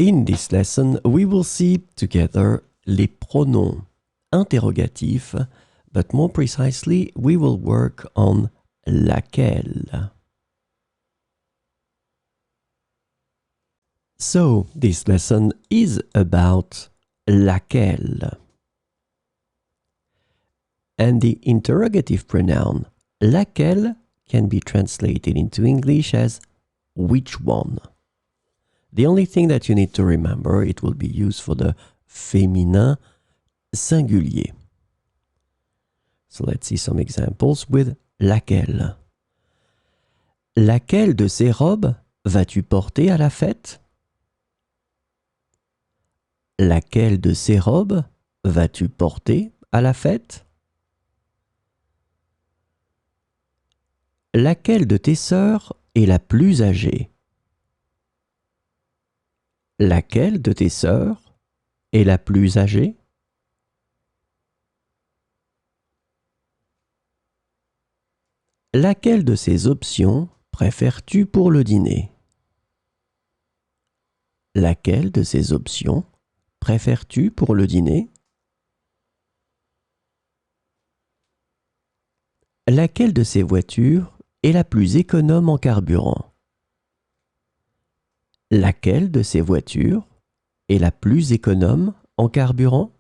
In this lesson, we will see together les pronoms interrogatifs, but more precisely, we will work on laquelle. So, this lesson is about laquelle. And the interrogative pronoun laquelle can be translated into English as which one. The only thing that you need to remember, it will be used for the féminin singulier. So let's see some examples with laquelle. Laquelle de ces robes vas-tu porter à la fête? Laquelle de ces robes vas-tu porter à la fête? Laquelle de tes sœurs est la plus âgée? Laquelle de tes sœurs est la plus âgée? Laquelle de ces options préfères-tu pour le dîner? Laquelle de ces options préfères-tu pour le dîner? Laquelle de ces voitures est la plus économe en carburant? Laquelle de ces voitures est la plus économe en carburant?